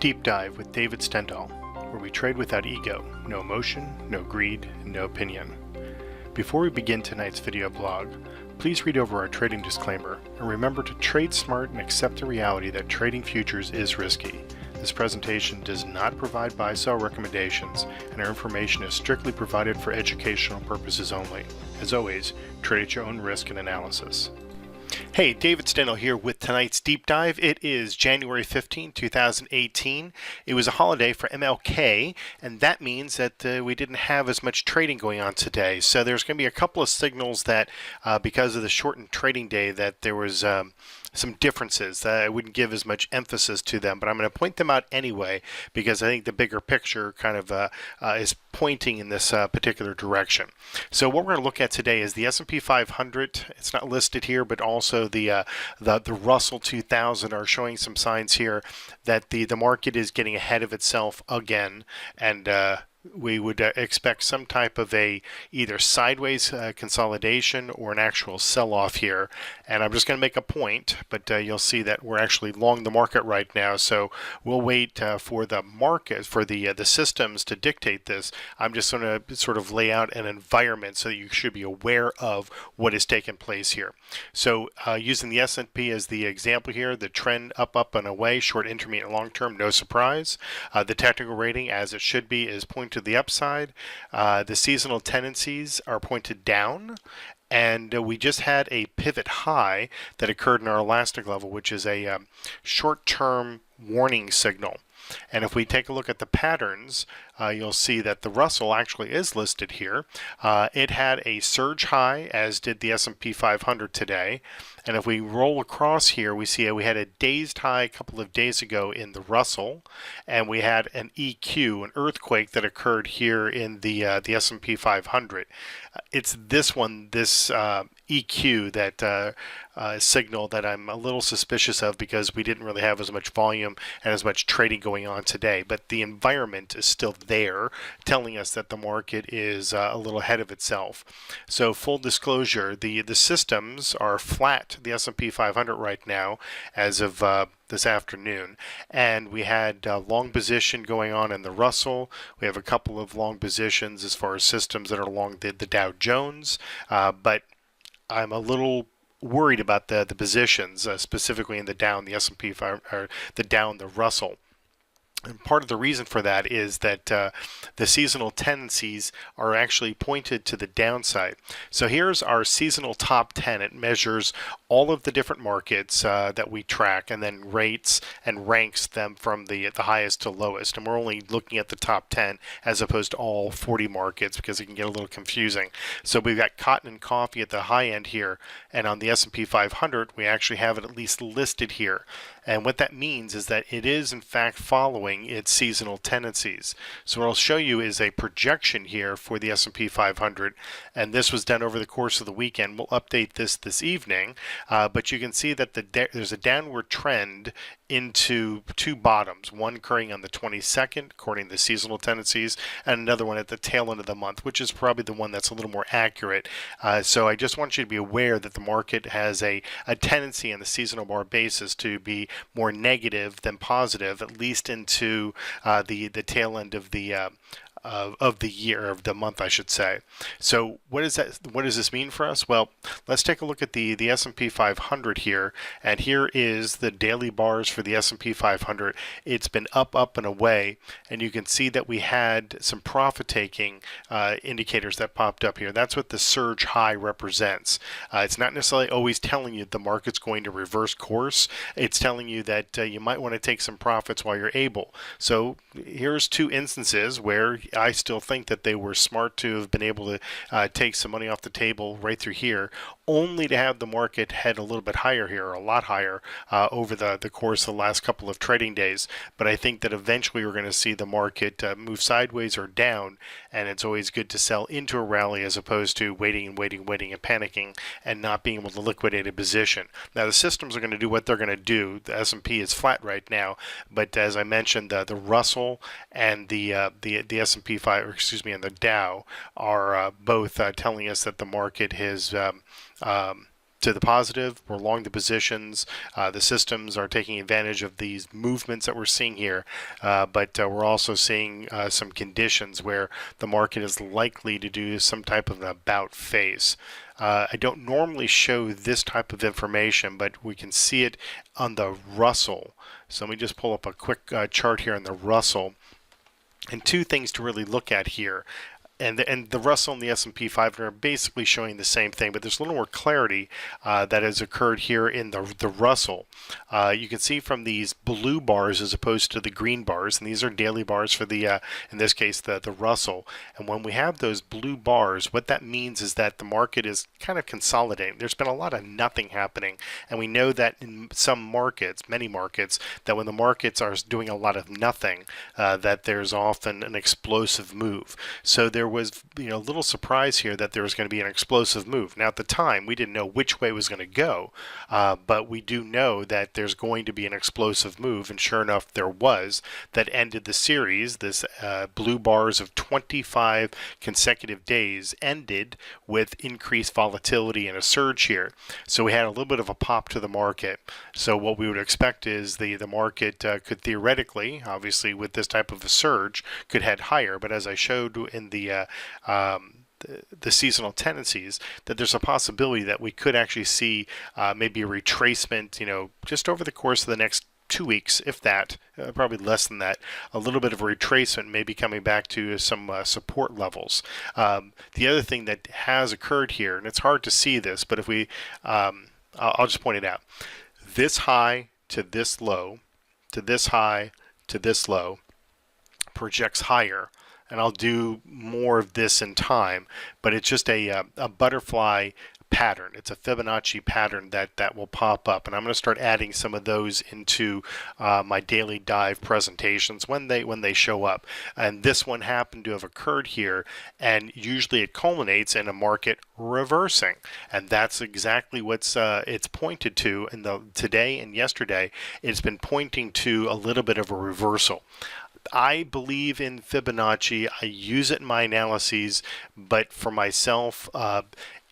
Deep Dive with David Stendhal, where we trade without ego, no emotion, no greed, and no opinion. Before we begin tonight's video blog, please read over our trading disclaimer and remember to trade smart and accept the reality that trading futures is risky. This presentation does not provide buy-sell recommendations, and our information is strictly provided for educational purposes only. As always, trade at your own risk and analysis. Hey, David Stendhal here with tonight's deep dive. It is January 15, 2018. It was a holiday for MLK, and that means that we didn't have as much trading going on today. So there's going to be a couple of signals that because of the shortened trading day that there was some differences that I wouldn't give as much emphasis to them, but I'm going to point them out anyway because I think the bigger picture kind of is pointing in this particular direction. So what we're going to look at today is the S&P 500. It's not listed here, but also the Russell 2000 are showing some signs here that the market is getting ahead of itself again, and we would expect some type of either sideways consolidation or an actual sell-off here. And I'm just going to make a point, but you'll see that we're actually long the market right now. So we'll wait for the market, for the systems to dictate this. I'm just going to sort of lay out an environment so that you should be aware of what is taking place here. So using the S&P as the example here, the trend up and away, short, intermediate, and long term, no surprise. The technical rating, as it should be, is pointed to the upside. The seasonal tendencies are pointed down, and we just had a pivot high that occurred in our elastic level, which is a short-term warning signal. And if we take a look at the patterns, you'll see that the Russell actually is listed here. It had a surge high, as did the S&P 500 today. And if we roll across here, we see we had a dazed high a couple of days ago in the Russell, and we had an EQ, an earthquake that occurred here in the S&P 500. It's this one, this EQ, that signal that I'm a little suspicious of because we didn't really have as much volume and as much trading going on today. But the environment is still there, telling us that the market is a little ahead of itself. So full disclosure, the systems are flat, the S&P 500 right now, as of this afternoon, and we had long position going on in the Russell. We have a couple of long positions as far as systems that are along the Dow Jones, but I'm a little worried about the positions, specifically in the Dow and the S&P 500, or the Dow and the Russell. And part of the reason for that is that the seasonal tendencies are actually pointed to the downside. So here's our seasonal top 10. It measures all of the different markets that we track and then rates and ranks them from the highest to lowest. And we're only looking at the top 10 as opposed to all 40 markets because it can get a little confusing. So we've got cotton and coffee at the high end here, and on the S&P 500 we actually have it at least listed here. And what that means is that it is in fact following its seasonal tendencies. So what I'll show you is a projection here for the S&P 500, and this was done over the course of the weekend. We'll update this evening, but you can see that there's a downward trend into two bottoms, one occurring on the 22nd according to the seasonal tendencies, and another one at the tail end of the month, which is probably the one that's a little more accurate. So I just want you to be aware that the market has a tendency on the seasonal bar basis to be more negative than positive, at least into the tail end of the year, of the month, I should say. So what is that? What does this mean for us? Well, let's take a look at the S&P 500 here, and here is the daily bars for the S&P 500. It's been up and away, and you can see that we had some profit taking indicators that popped up here. That's what the surge high represents. It's not necessarily always telling you the market's going to reverse course. It's telling you that you might want to take some profits while you're able. So here's two instances where I still think that they were smart to have been able to take some money off the table right through here, only to have the market head a little bit higher here, or a lot higher, over the course of the last couple of trading days. But I think that eventually we're going to see the market move sideways or down, and it's always good to sell into a rally as opposed to waiting and panicking and not being able to liquidate a position. Now the systems are going to do what they're going to do. The S&P is flat right now, but as I mentioned, the Russell and the S&P 5, or excuse me, and the Dow are both telling us that the market has to the positive. We're long the positions. The systems are taking advantage of these movements that we're seeing here, but we're also seeing some conditions where the market is likely to do some type of an about face. I don't normally show this type of information, but we can see it on the Russell. So let me just pull up a quick chart here on the Russell. And two things to really look at here. And the Russell and the S&P 500 are basically showing the same thing, but there's a little more clarity that has occurred here in the Russell. You can see from these blue bars as opposed to the green bars, and these are daily bars for the, in this case, the Russell. And when we have those blue bars, what that means is that the market is kind of consolidating. There's been a lot of nothing happening, and we know that in some markets, many markets, that when the markets are doing a lot of nothing, that there's often an explosive move. So there was a little surprise here that there was going to be an explosive move. Now at the time we didn't know which way it was going to go, but we do know that there's going to be an explosive move, and sure enough there was. That ended the series. This blue bars of 25 consecutive days ended with increased volatility and a surge here. So we had a little bit of a pop to the market. So what we would expect is the market could theoretically, obviously with this type of a surge, could head higher, but as I showed in the seasonal tendencies, that there's a possibility that we could actually see maybe a retracement, just over the course of the next 2 weeks, if that, probably less than that, a little bit of a retracement, maybe coming back to some support levels. The other thing that has occurred here, and it's hard to see this, but if we, I'll just point it out. This high to this low, to this high to this low, projects higher. And I'll do more of this in time, but it's just a butterfly pattern. It's a Fibonacci pattern that will pop up, and I'm going to start adding some of those into my daily dive presentations when they show up. And this one happened to have occurred here, and usually it culminates in a market reversing, and that's exactly what's it's pointed to in the today and yesterday. It's been pointing to a little bit of a reversal. I believe in Fibonacci. I use it in my analyses, but for myself,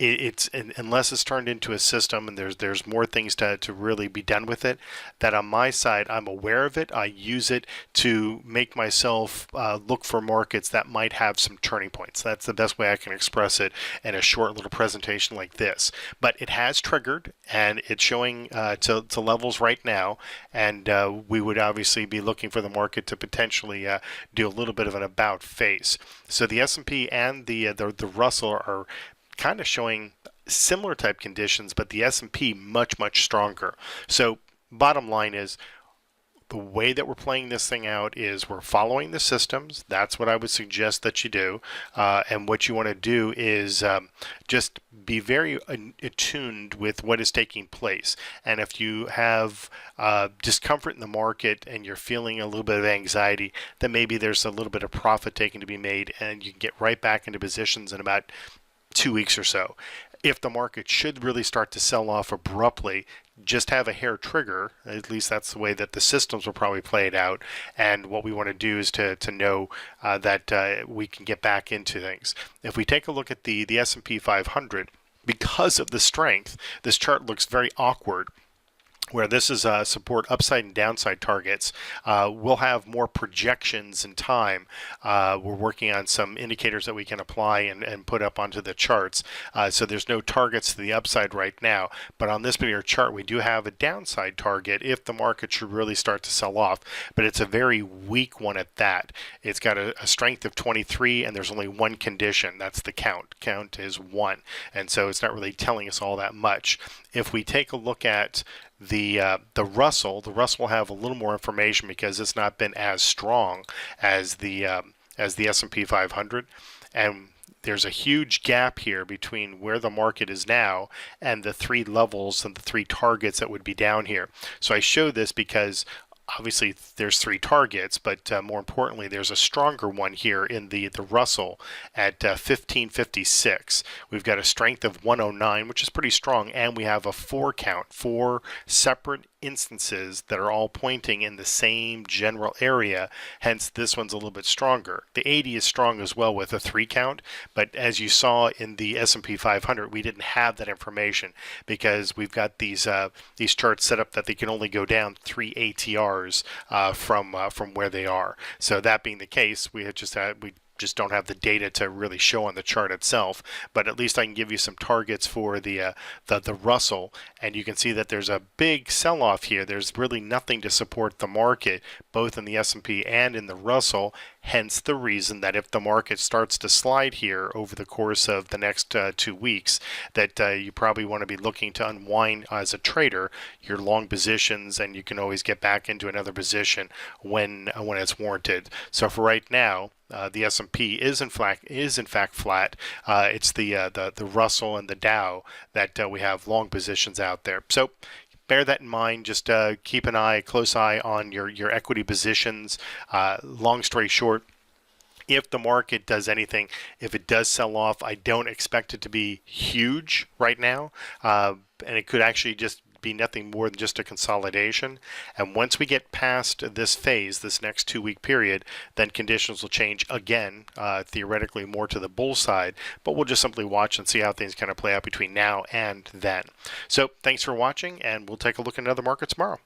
it's unless it's turned into a system and there's more things to really be done with it, that on my side I'm aware of it. I use it to make myself look for markets that might have some turning points. That's the best way I can express it in a short little presentation like this. But it has triggered, and it's showing to levels right now, and we would obviously be looking for the market to potentially do a little bit of an about face. So the S&P and the Russell are kind of showing similar type conditions, but the S&P much stronger. So bottom line is, the way that we're playing this thing out is we're following the systems. That's what I would suggest that you do. And what you want to do is just be very attuned with what is taking place. And if you have discomfort in the market and you're feeling a little bit of anxiety, then maybe there's a little bit of profit taking to be made, and you can get right back into positions in about 2 weeks or so. If the market should really start to sell off abruptly, just have a hair trigger. At least that's the way that the systems will probably play it out. And what we want to do is to know that we can get back into things. If we take a look at the S&P 500, because of the strength, this chart looks very awkward, where this is support upside and downside targets. We'll have more projections in time. We're working on some indicators that we can apply and put up onto the charts. So there's no targets to the upside right now, but on this particular chart we do have a downside target if the market should really start to sell off, but it's a very weak one at that. It's got a strength of 23, and there's only one condition. That's the count. Count is 1, and so it's not really telling us all that much. If we take a look at the Russell will have a little more information because it's not been as strong as the S&P 500, and there's a huge gap here between where the market is now and the 3 levels and the 3 targets that would be down here. So I show this because obviously there's 3 targets, but more importantly, there's a stronger one here in the Russell at 1556. We've got a strength of 109, which is pretty strong, and we have a 4 count, 4 separate instances that are all pointing in the same general area, hence this one's a little bit stronger. The 80 is strong as well with a 3 count, but as you saw in the S&P 500, we didn't have that information because we've got these charts set up that they can only go down 3 ATRs from where they are. So that being the case, we just don't have the data to really show on the chart itself, but at least I can give you some targets for the Russell, and you can see that there's a big sell-off here. There's really nothing to support the market, both in the S&P and in the Russell, hence the reason that if the market starts to slide here over the course of the next 2 weeks, that you probably want to be looking to unwind as a trader your long positions, and you can always get back into another position when it's warranted. So for right now, the S&P is in fact flat. It's the Russell and the Dow that we have long positions out there. So bear that in mind. Just keep a close eye on your equity positions. Long story short, if the market does anything, if it does sell off, I don't expect it to be huge right now, and it could actually just be nothing more than just a consolidation. And once we get past this phase, this next 2-week period, then conditions will change again, theoretically more to the bull side, but we'll just simply watch and see how things kind of play out between now and then. So thanks for watching, and we'll take a look at another market tomorrow.